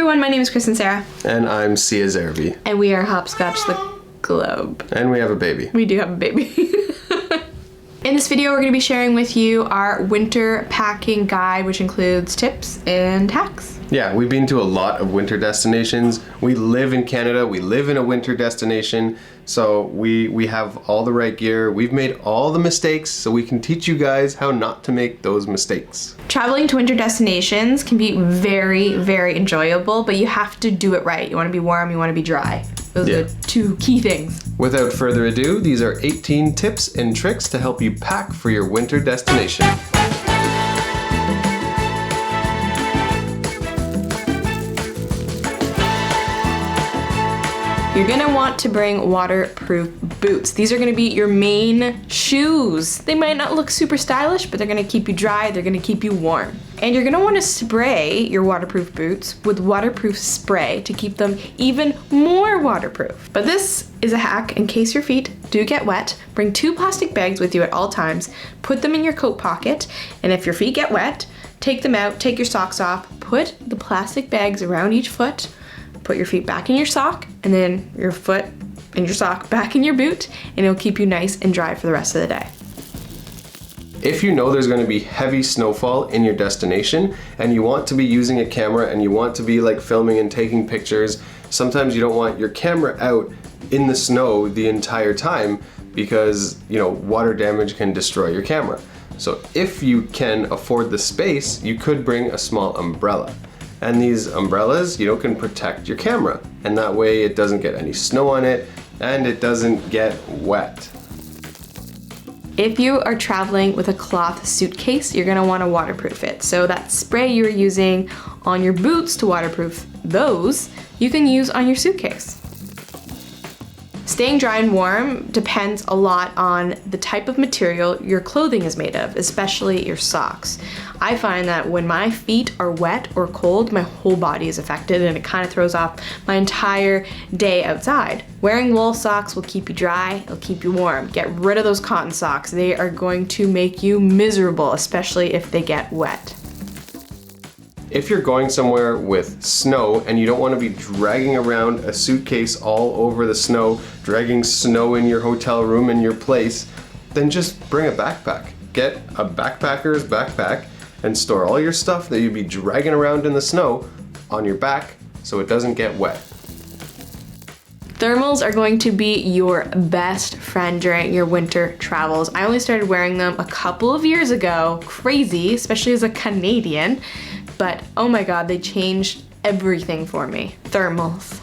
everyone, my name is Kristen Sarah. And I'm Sia Zerby. And we are Hopscotch the Globe. And we have a baby. We do have a baby. In this video, we're going to be sharing with you our winter packing guide, which includes tips and hacks. Yeah, we've been to a lot of winter destinations. We live in Canada, we live in a winter destination, so we have all the right gear. We've made all the mistakes, so we can teach you guys how not to make those mistakes. Traveling to winter destinations can be very, very enjoyable, but you have to do it right. You want to be warm, you want to be dry. Those are the two key things. Without further ado, these are 18 tips and tricks to help you pack for your winter destination. You're gonna want to bring waterproof boots. These are gonna be your main shoes. They might not look super stylish, but they're gonna keep you dry, they're gonna keep you warm. And you're gonna wanna spray your waterproof boots with waterproof spray to keep them even more waterproof. But this is a hack in case your feet do get wet. Bring 2 plastic bags with you at all times, put them in your coat pocket, and if your feet get wet, take them out, take your socks off, put the plastic bags around each foot, put your feet back in your sock, and then your foot and your sock back in your boot, and it'll keep you nice and dry for the rest of the day. If you know there's going to be heavy snowfall in your destination and you want to be using a camera and you want to be like filming and taking pictures, sometimes you don't want your camera out in the snow the entire time because, you know, water damage can destroy your camera. So if you can afford the space, you could bring a small umbrella. And these umbrellas, you know, can protect your camera. And that way it doesn't get any snow on it and it doesn't get wet. If you are traveling with a cloth suitcase, you're gonna wanna waterproof it. So that spray you're using on your boots to waterproof those, you can use on your suitcase. Staying dry and warm depends a lot on the type of material your clothing is made of, especially your socks. I find that when my feet are wet or cold, my whole body is affected and it kind of throws off my entire day outside. Wearing wool socks will keep you dry, it'll keep you warm. Get rid of those cotton socks. They are going to make you miserable, especially if they get wet. If you're going somewhere with snow and you don't want to be dragging around a suitcase all over the snow, dragging snow in your hotel room and your place, then just bring a backpack. Get a backpacker's backpack and store all your stuff that you'd be dragging around in the snow on your back so it doesn't get wet. Thermals are going to be your best friend during your winter travels. I only started wearing them a couple of years ago. Crazy, especially as a Canadian. But oh my God, they changed everything for me. Thermals,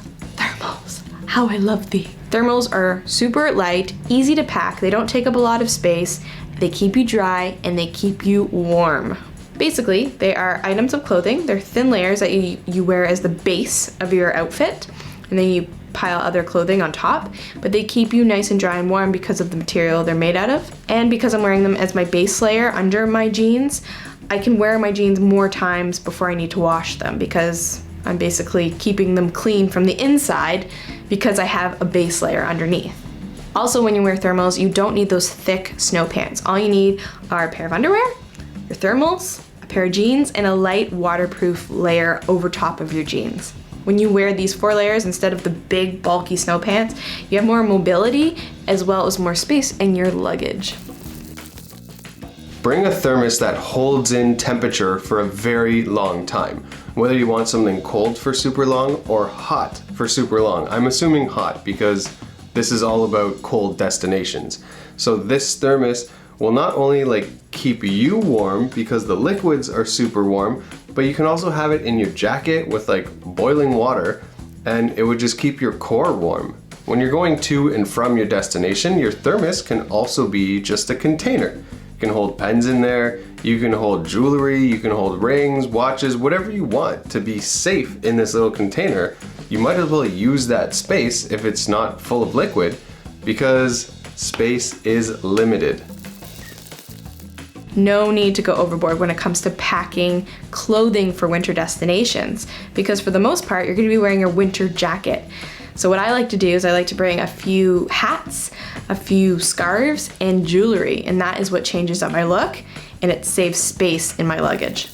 how I love thee. Thermals are super light, easy to pack, they don't take up a lot of space, they keep you dry, and they keep you warm. Basically, they are items of clothing. They're thin layers that you wear as the base of your outfit, and then you pile other clothing on top, but they keep you nice and dry and warm because of the material they're made out of. And because I'm wearing them as my base layer under my jeans, I can wear my jeans more times before I need to wash them because I'm basically keeping them clean from the inside because I have a base layer underneath. Also, when you wear thermals, you don't need those thick snow pants. All you need are a pair of underwear, your thermals, a pair of jeans, and a light waterproof layer over top of your jeans. When you wear these 4 layers instead of the big bulky snow pants, you have more mobility as well as more space in your luggage. Bring a thermos that holds in temperature for a very long time. Whether you want something cold for super long or hot for super long. I'm assuming hot because this is all about cold destinations. So this thermos will not only keep you warm because the liquids are super warm, but you can also have it in your jacket with boiling water and it would just keep your core warm. When you're going to and from your destination, your thermos can also be just a container. You can hold pens in there, you can hold jewelry, you can hold rings, watches, whatever you want to be safe in this little container. You might as well use that space if it's not full of liquid because space is limited. No need to go overboard when it comes to packing clothing for winter destinations because for the most part, you're gonna be wearing your winter jacket. So what I like to do is I like to bring a few hats, a few scarves, and jewelry, and that is what changes up my look, and it saves space in my luggage.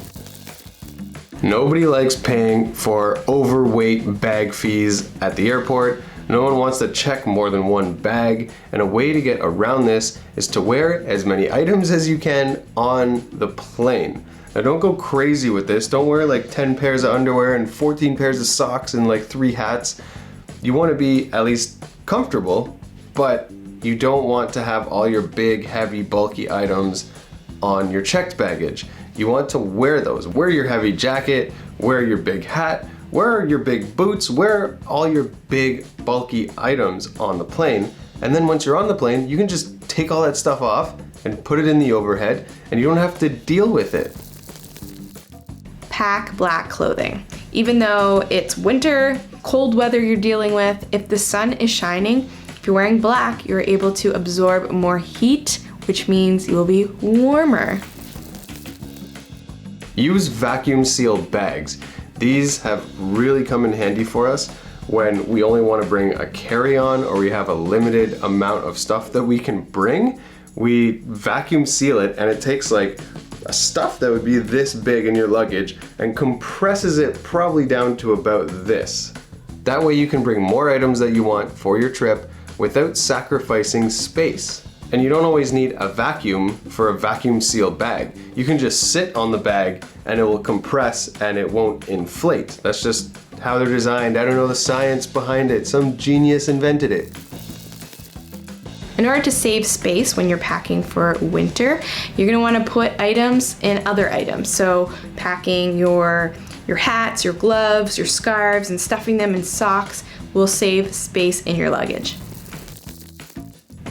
Nobody likes paying for overweight bag fees at the airport. No one wants to check more than one bag, and a way to get around this is to wear as many items as you can on the plane. Now don't go crazy with this. Don't wear like 10 pairs of underwear and 14 pairs of socks and like 3 hats. You want to be at least comfortable, but you don't want to have all your big, heavy, bulky items on your checked baggage. You want to wear those. Wear your heavy jacket, wear your big hat, wear your big boots, wear all your big, bulky items on the plane. And then once you're on the plane, you can just take all that stuff off and put it in the overhead, and you don't have to deal with it. Pack black clothing. Even though it's winter, cold weather you're dealing with, if the sun is shining, if you're wearing black, you're able to absorb more heat, which means you will be warmer. Use vacuum sealed bags. These have really come in handy for us when we only want to bring a carry-on or we have a limited amount of stuff that we can bring. We vacuum seal it, and it takes like a stuff that would be this big in your luggage and compresses it probably down to about this. That way you can bring more items that you want for your trip without sacrificing space. And you don't always need a vacuum for a vacuum sealed bag. You can just sit on the bag and it will compress and it won't inflate. That's just how they're designed. I don't know the science behind it. Some genius invented it. In order to save space when you're packing for winter, you're gonna wanna put items in other items. So packing your hats, your gloves, your scarves, and stuffing them in socks will save space in your luggage.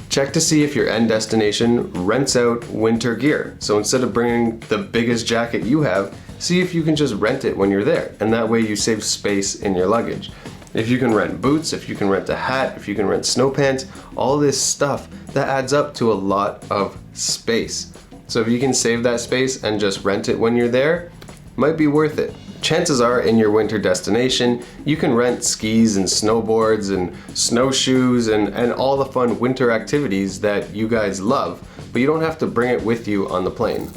Check to see if your end destination rents out winter gear. So instead of bringing the biggest jacket you have, see if you can just rent it when you're there. And that way you save space in your luggage. If you can rent boots, if you can rent a hat, if you can rent snow pants, all this stuff, that adds up to a lot of space. So if you can save that space and just rent it when you're there, it might be worth it. Chances are in your winter destination, you can rent skis and snowboards and snowshoes and all the fun winter activities that you guys love, but you don't have to bring it with you on the plane.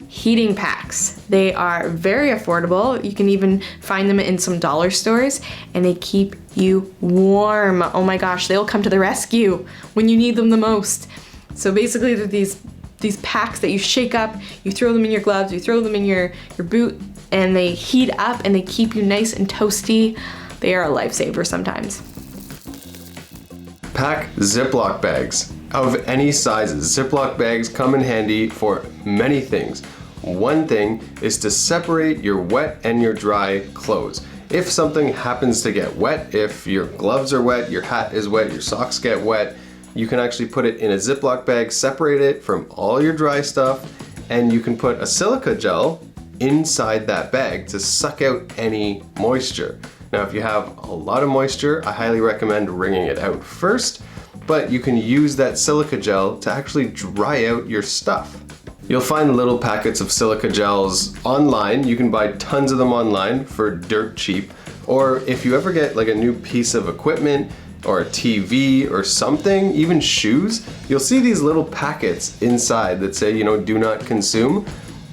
Heating packs. They are very affordable. You can even find them in some dollar stores, and they keep you warm. Oh my gosh, they'll come to the rescue when you need them the most. So basically they're these packs that you shake up, you throw them in your gloves, you throw them in your boot, and they heat up and they keep you nice and toasty. They are a lifesaver sometimes. Pack Ziploc bags of any sizes. Ziploc bags come in handy for many things. One thing is to separate your wet and your dry clothes. If something happens to get wet, if your gloves are wet, your hat is wet, your socks get wet, you can actually put it in a Ziploc bag, separate it from all your dry stuff, and you can put a silica gel inside that bag to suck out any moisture. Now, if you have a lot of moisture, I highly recommend wringing it out first, but you can use that silica gel to actually dry out your stuff. You'll find little packets of silica gels online. You can buy tons of them online for dirt cheap. Or if you ever get like a new piece of equipment or a TV or something, even shoes, you'll see these little packets inside that say, do not consume.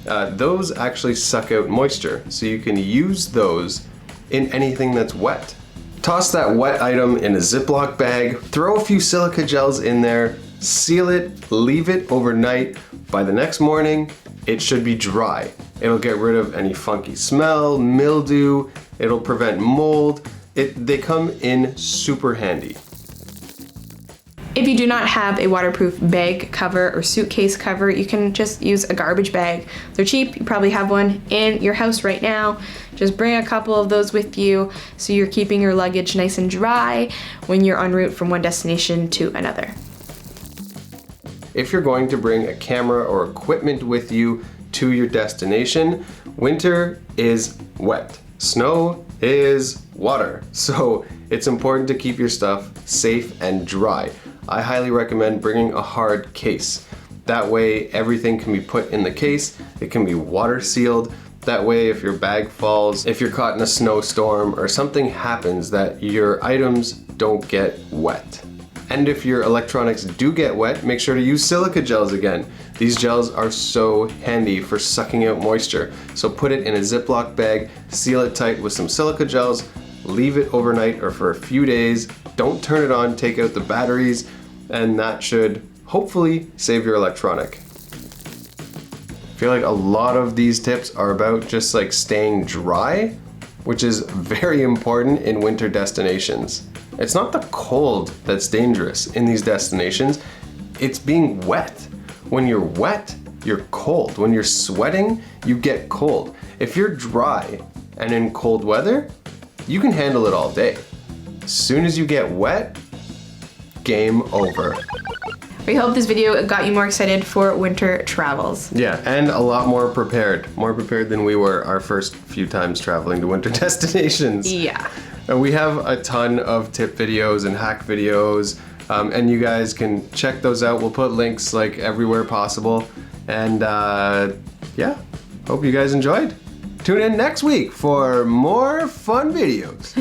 Those actually suck out moisture, so you can use those in anything that's wet. Toss that wet item in a Ziploc bag, throw a few silica gels in there, seal it, leave it overnight. By the next morning, it should be dry. It'll get rid of any funky smell, mildew, it'll prevent mold. They come in super handy. If you do not have a waterproof bag cover or suitcase cover, you can just use a garbage bag. They're cheap, you probably have one in your house right now. Just bring a couple of those with you so you're keeping your luggage nice and dry when you're en route from one destination to another. If you're going to bring a camera or equipment with you to your destination, winter is wet. Snow is water. So it's important to keep your stuff safe and dry. I highly recommend bringing a hard case. That way everything can be put in the case, it can be water sealed. That way if your bag falls, if you're caught in a snowstorm or something happens, that your items don't get wet. And if your electronics do get wet, make sure to use silica gels again. These gels are so handy for sucking out moisture. So put it in a Ziploc bag, seal it tight with some silica gels, leave it overnight or for a few days. Don't turn it on, take out the batteries, and that should hopefully save your electronic. I feel like a lot of these tips are about just like staying dry, which is very important in winter destinations. It's not the cold that's dangerous in these destinations, it's being wet. When you're wet, you're cold. When you're sweating, you get cold. If you're dry and in cold weather, you can handle it all day. As soon as you get wet, game over. We hope this video got you more excited for winter travels. Yeah, and a lot more prepared. More prepared than we were our first few times traveling to winter destinations. Yeah. And we have a ton of tip videos and hack videos, and you guys can check those out. We'll put links like everywhere possible. And yeah, hope you guys enjoyed. Tune in next week for more fun videos.